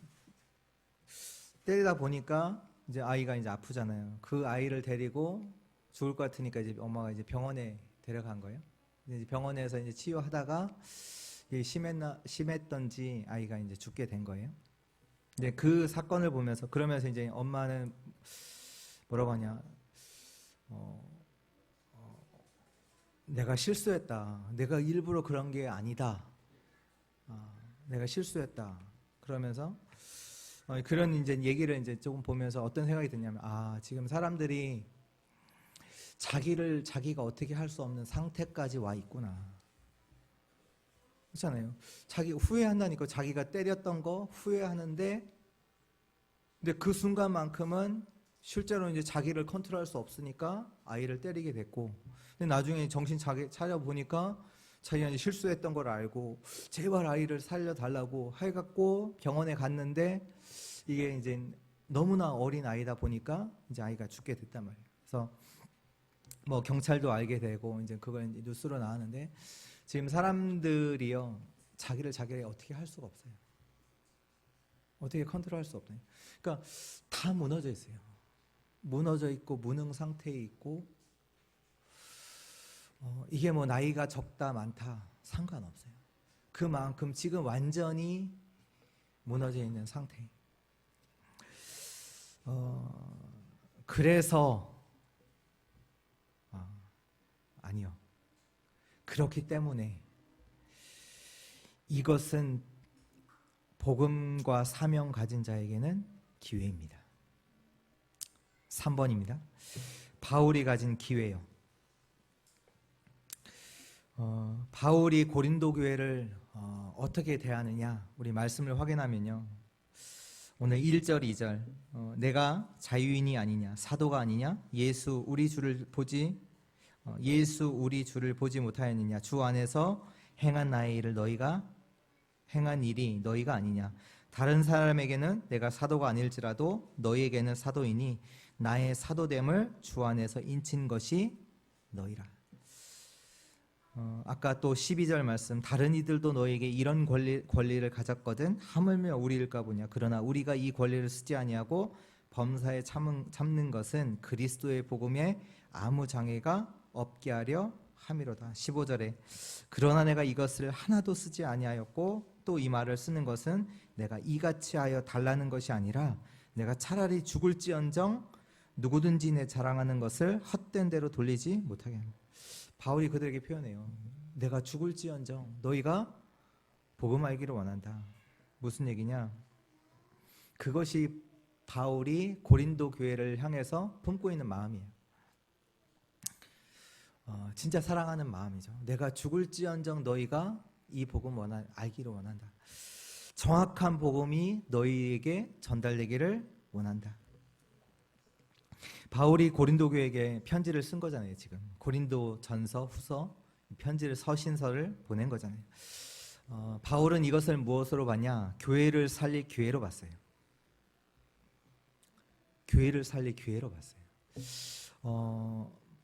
때리다 보니까 이제 아이가 이제 아프잖아요. 그 아이를 데리고 죽을 것 같으니까 이제 엄마가 이제 병원에 데려간 거예요. 이제 병원에서 이제 치유하다가 심했던지 아이가 이제 죽게 된 거예요. 이제 그 사건을 보면서 그러면서 이제 엄마는 뭐라고 하냐? 내가 실수했다. 내가 일부러 그런 게 아니다. 내가 실수했다. 그러면서 그런 이제 얘기를 이제 조금 보면서 어떤 생각이 드냐면 지금 사람들이 자기가 어떻게 할 수 없는 상태까지 와 있구나. 그렇잖아요. 자기 후회한다니까 자기가 때렸던 거 후회하는데 근데 그 순간만큼은 실제로 이제 자기를 컨트롤할 수 없으니까 아이를 때리게 됐고 근데 나중에 정신 차려 보니까 자기가 이제 실수했던 걸 알고 제발 아이를 살려달라고 해갖고 병원에 갔는데 이게 이제 너무나 어린 아이다 보니까 이제 아이가 죽게 됐단 말이에요. 그래서 뭐 경찰도 알게 되고 이제 그걸 이제 뉴스로 나왔는데 지금 사람들이요 자기를 어떻게 할 수가 없어요. 어떻게 컨트롤할 수 없어요. 그러니까 다 무너져 있어요. 무너져 있고 무능 상태에 있고 이게 뭐 나이가 적다 많다 상관없어요. 그만큼 지금 완전히 무너져 있는 상태. 그래서 아니요. 그렇기 때문에 이것은 복음과 사명 가진 자에게는 기회입니다. 3번입니다. 바울이 가진 기회요. 바울이 고린도 교회를 어떻게 대하느냐 우리 말씀을 확인하면요. 오늘 1절 2절 내가 자유인이 아니냐 사도가 아니냐 예수 우리 주를 보지 못하였느냐 주 안에서 행한 나의 일을 너희가 행한 일이 너희가 아니냐. 다른 사람에게는 내가 사도가 아닐지라도 너희에게는 사도이니 나의 사도됨을 주 안에서 인친 것이 너희라. 아까 또 12절 말씀, 다른 이들도 너에게 이런 권리를 가졌거든 하물며 우리일까 보냐. 그러나 우리가 이 권리를 쓰지 아니하고 범사에 참는 것은 그리스도의 복음에 아무 장애가 없게 하려 함이로다. 15절에 그러나 내가 이것을 하나도 쓰지 아니하였고 또 이 말을 쓰는 것은 내가 이같이 하여 달라는 것이 아니라 내가 차라리 죽을지언정 누구든지 내 자랑하는 것을 헛된 대로 돌리지 못하게 합니다. 바울이 그들에게 표현해요. 내가 죽을지언정 너희가 복음 알기를 원한다. 무슨 얘기냐? 그것이 바울이 고린도 교회를 향해서 품고 있는 마음이에요. 진짜 사랑하는 마음이죠. 내가 죽을지언정 너희가 이 복음 알기를 원한다. 정확한 복음이 너희에게 전달되기를 원한다. 바울이 고린도 교회에게 편지를 쓴 거잖아요. 지금 고린도 전서, 후서, 편지를, 서신서를 보낸 거잖아요. 바울은 이것을 무엇으로 봤냐? 교회를 살릴 기회로 봤어요. 교회를 살릴 기회로 봤어요.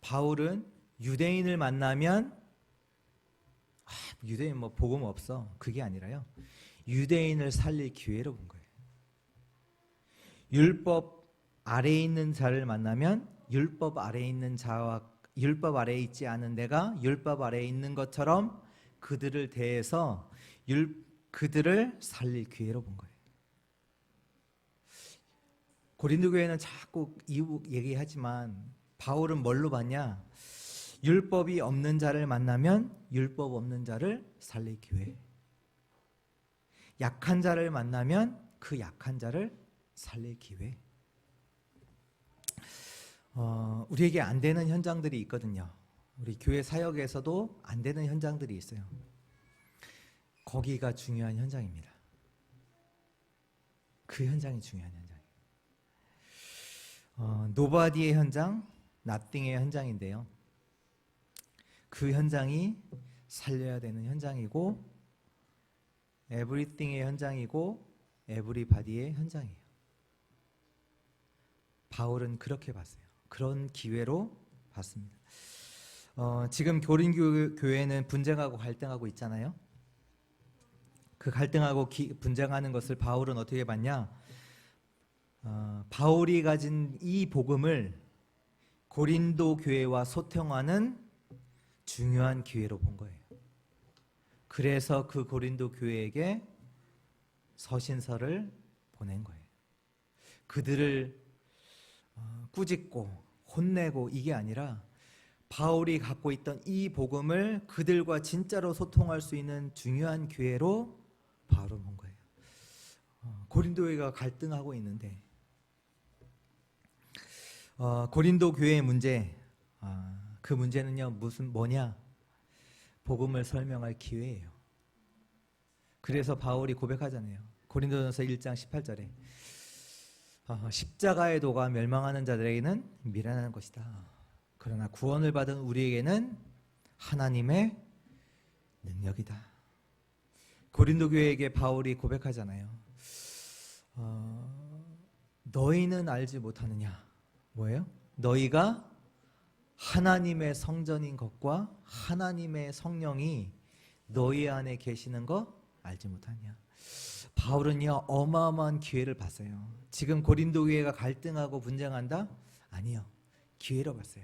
바울은 유대인을 만나면 유대인 뭐 복음 없어, 그게 아니라요, 유대인을 살릴 기회로 본 거예요. 율법 아래에 있는 자를 만나면 율법 아래에 있는 자와 율법 아래에 있지 않은 내가 율법 아래에 있는 것처럼 그들을 대해서 그들을 살릴 기회로 본 거예요. 고린도 교회는 자꾸 이유 얘기하지만 바울은 뭘로 봤냐? 율법이 없는 자를 만나면 율법 없는 자를 살릴 기회. 약한 자를 만나면 그 약한 자를 살릴 기회. 우리에게 안 되는 현장들이 있거든요. 우리 교회 사역에서도 안 되는 현장들이 있어요. 거기가 중요한 현장입니다. 그 현장이 중요한 현장이에요. 노바디의 현장, 나띵의 현장인데요. 그 현장이 살려야 되는 현장이고 에브리띵의 현장이고 에브리바디의 현장이에요. 바울은 그렇게 봤어요. 그런 기회로 봤습니다. 지금 고린도 교회는 분쟁하고 갈등하고 있잖아요. 그 갈등하고 분쟁하는 것을 바울은 어떻게 봤냐? 바울이 가진 이 복음을 고린도 교회와 소통하는 중요한 기회로 본 거예요. 그래서 그 고린도 교회에게 서신서를 보낸 거예요. 그들을 꾸짖고 혼내고 이게 아니라 바울이 갖고 있던 이 복음을 그들과 진짜로 소통할 수 있는 중요한 기회로 바울은 본 거예요. 고린도 교회가 갈등하고 있는데 고린도 교회의 문제, 그 문제는요 뭐냐? 복음을 설명할 기회예요. 그래서 바울이 고백하잖아요. 고린도전서 1장 18절에 십자가의 도가 멸망하는 자들에게는 미련한 것이다. 그러나 구원을 받은 우리에게는 하나님의 능력이다. 고린도 교회에게 바울이 고백하잖아요. 너희는 알지 못하느냐? 뭐예요? 너희가 하나님의 성전인 것과 하나님의 성령이 너희 안에 계시는 것 알지 못하냐? 바울은요 어마어마한 기회를 봤어요. 지금 고린도 교회가 갈등하고 분쟁한다? 아니요, 기회로 봤어요.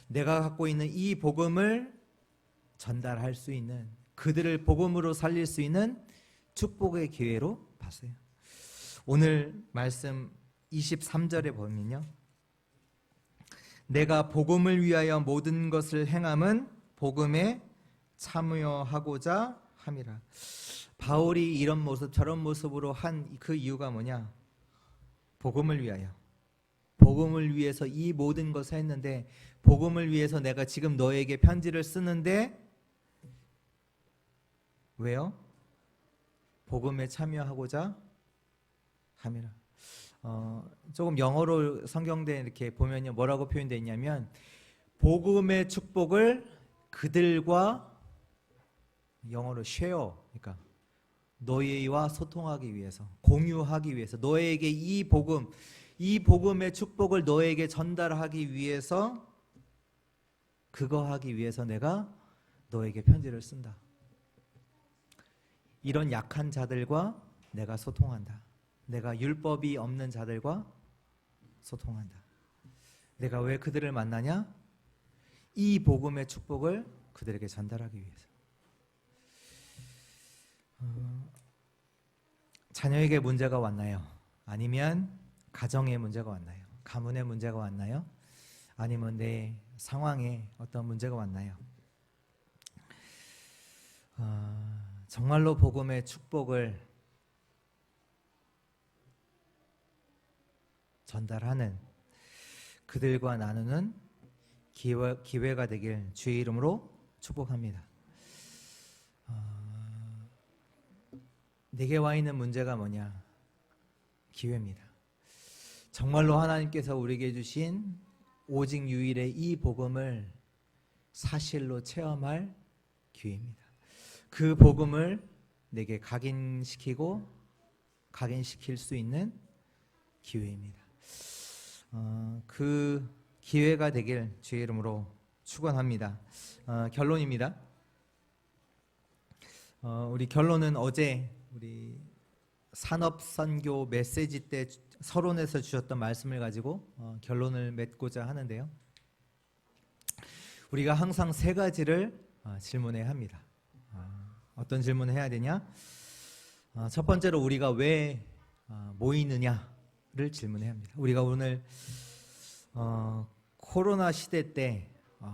내가 갖고 있는 이 복음을 전달할 수 있는, 그들을 복음으로 살릴 수 있는 축복의 기회로 봤어요. 오늘 말씀 23절에 보면요, 내가 복음을 위하여 모든 것을 행함은 복음에 참여하고자 함이라. 바울이 이런 모습 저런 모습으로 한 그 이유가 뭐냐? 복음을 위하여, 복음을 위해서 이 모든 것을 했는데, 복음을 위해서 내가 지금 너에게 편지를 쓰는데 왜요? 복음에 참여하고자 함이라. 조금 영어로 성경대 이렇게 보면요 뭐라고 표현되어 있냐면 복음의 축복을 그들과 영어로 share, 그러니까 너희와 소통하기 위해서, 공유하기 위해서, 너에게 이 복음의 축복을 너에게 전달하기 위해서, 그거 하기 위해서 내가 너에게 편지를 쓴다. 이런 약한 자들과 내가 소통한다. 내가 율법이 없는 자들과 소통한다. 내가 왜 그들을 만나냐? 이 복음의 축복을 그들에게 전달하기 위해서. 자녀에게 문제가 왔나요? 아니면 가정에 문제가 왔나요? 가문에 문제가 왔나요? 아니면 내 상황에 어떤 문제가 왔나요? 정말로 복음의 축복을 전달하는 그들과 나누는 기회가 되길 주의 이름으로 축복합니다. 내게 와 있는 문제가 뭐냐? 기회입니다. 정말로 하나님께서 우리에게 주신 오직 유일의 이 복음을 사실로 체험할 기회입니다. 그 복음을 내게 각인시킬 수 있는 기회입니다. 그 기회가 되길 주의 이름으로 축원합니다. 결론입니다. 우리 결론은 어제 우리 산업선교 메시지 때 서론에서 주셨던 말씀을 가지고 결론을 맺고자 하는데요. 우리가 항상 세 가지를 질문해야 합니다. 어떤 질문을 해야 되냐? 첫 번째로 우리가 왜 모이느냐를 질문해야 합니다. 우리가 오늘 코로나 시대 때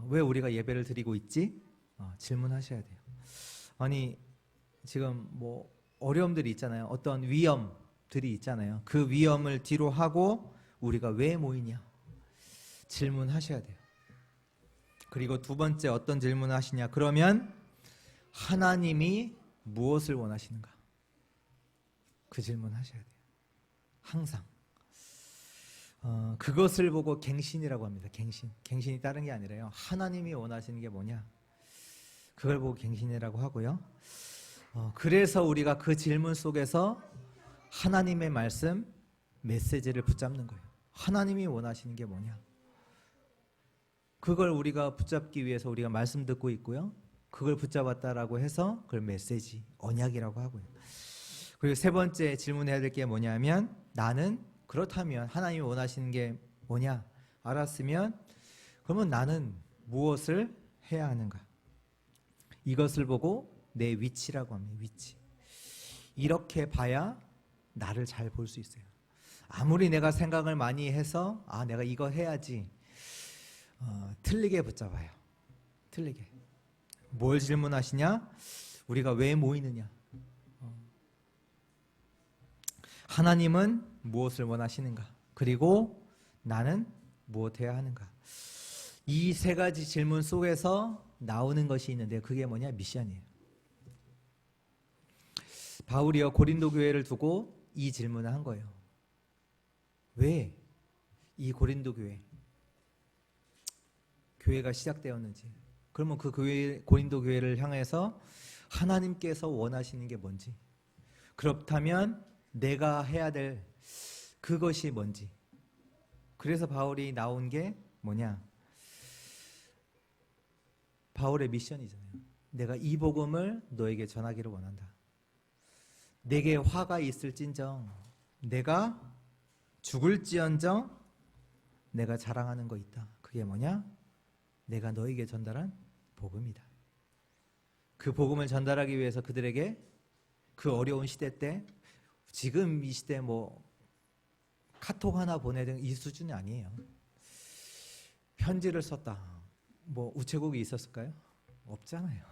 왜 우리가 예배를 드리고 있지? 질문하셔야 돼요. 아니 지금 뭐 어려움들이 있잖아요. 어떤 위험들이 있잖아요. 그 위험을 뒤로 하고 우리가 왜 모이냐? 질문하셔야 돼요. 그리고 두 번째 어떤 질문을 하시냐? 그러면 하나님이 무엇을 원하시는가? 그 질문 하셔야 돼요. 항상. 그것을 보고 갱신이라고 합니다. 갱신이 다른 게 아니라요. 하나님이 원하시는 게 뭐냐? 그걸 보고 갱신이라고 하고요. 그래서 우리가 그 질문 속에서 하나님의 말씀, 메시지를 붙잡는 거예요. 하나님이 원하시는 게 뭐냐? 그걸 우리가 붙잡기 위해서 우리가 말씀 듣고 있고요. 그걸 붙잡았다라고 해서 그걸 메시지, 언약이라고 하고요. 그리고 세 번째 질문해야 될 게 뭐냐면 나는 그렇다면 하나님이 원하시는 게 뭐냐? 알았으면 그러면 나는 무엇을 해야 하는가? 이것을 보고 내 위치라고 합니다. 위치. 이렇게 봐야 나를 잘 볼 수 있어요. 아무리 내가 생각을 많이 해서 내가 이거 해야지 틀리게 붙잡아요. 틀리게. 뭘 질문하시냐? 우리가 왜 모이느냐? 하나님은 무엇을 원하시는가? 그리고 나는 무엇해야 하는가? 이 세 가지 질문 속에서 나오는 것이 있는데 그게 뭐냐? 미션이에요. 바울이요 고린도 교회를 두고 이 질문을 한 거예요. 왜 이 고린도 교회가 시작되었는지, 그러면 그 고린도 교회를 향해서 하나님께서 원하시는 게 뭔지, 그렇다면 내가 해야 될 그것이 뭔지. 그래서 바울이 나온 게 뭐냐? 바울의 미션이잖아요. 내가 이 복음을 너에게 전하기를 원한다. 내게 화가 있을진정, 내가 죽을지언정 내가 자랑하는 거 있다. 그게 뭐냐? 내가 너에게 전달한 복음이다. 그 복음을 전달하기 위해서 그들에게 그 어려운 시대 때, 지금 이 시대 뭐 카톡 하나 보내든 이 수준이 아니에요. 편지를 썼다. 뭐 우체국이 있었을까요? 없잖아요.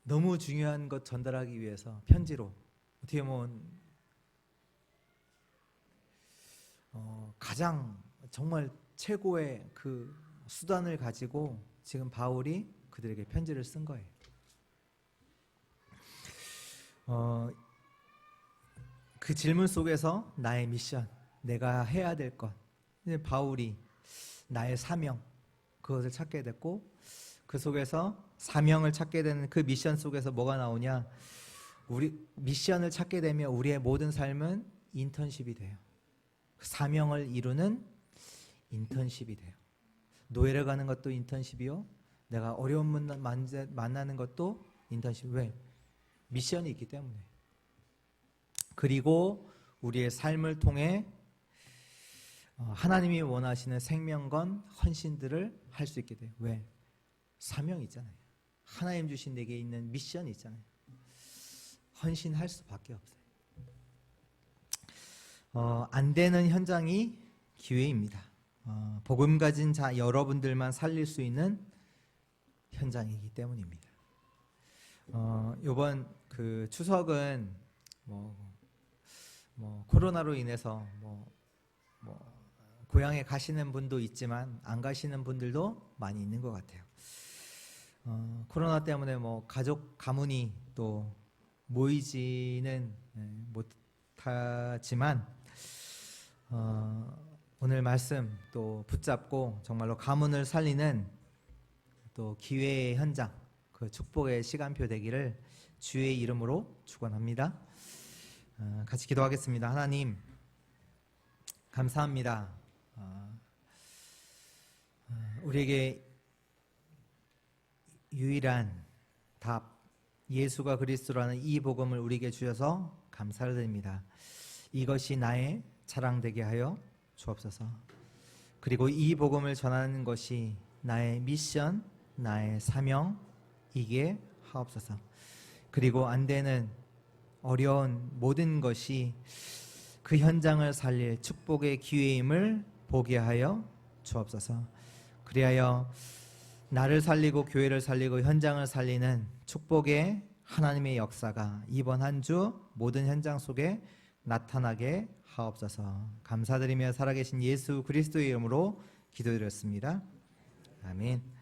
너무 중요한 것 전달하기 위해서 편지로, 어떻게 보면 가장 정말 최고의 그 수단을 가지고 지금 바울이 그들에게 편지를 쓴 거예요. 그 질문 속에서 나의 미션, 내가 해야 될 것, 바울이 나의 사명, 그것을 찾게 됐고, 그 그 속에서 사명을 찾게 되는 그 미션 속에서 뭐가 나오냐? 우리 미션을 찾게 되면 우리의 모든 삶은 인턴십이 돼요. 사명을 이루는 인턴십이 돼요. 노예를 가는 것도 인턴십이요. 내가 어려운 분 만나는 것도 인턴십. 왜? 미션이 있기 때문에. 그리고 우리의 삶을 통해 하나님이 원하시는 생명건 헌신들을 할 수 있게 돼요. 왜? 사명이 있잖아요. 하나님 주신 내게 있는 미션이 있잖아요. 헌신할 수밖에 없어요. 안 되는 현장이 기회입니다. 복음 가진 자 여러분들만 살릴 수 있는 현장이기 때문입니다. 이번 그 추석은 코로나로 인해서 고향에 가시는 분도 있지만 안 가시는 분들도 많이 있는 것 같아요. 코로나 때문에 가족 가문이 또 모이지는 못하지만 오늘 말씀 또 붙잡고 정말로 가문을 살리는 또 기회의 현장, 그 축복의 시간표 되기를 주의 이름으로 축원합니다. 같이 기도하겠습니다. 하나님 감사합니다. 우리에게 유일한 답 예수가 그리스도라는 이 복음을 우리에게 주셔서 감사를 드립니다. 이것이 나의 자랑되게 하여 주옵소서. 그리고 이 복음을 전하는 것이 나의 미션, 나의 사명이게 하옵소서. 그리고 안 되는 어려운 모든 것이 그 현장을 살릴 축복의 기회임을 보게 하여 주옵소서. 그리하여 나를 살리고 교회를 살리고 현장을 살리는 축복의 하나님의 역사가 이번 한 주 모든 현장 속에 나타나게 하옵소서. 감사드리며 살아계신 예수 그리스도의 이름으로 기도드렸습니다. 아멘.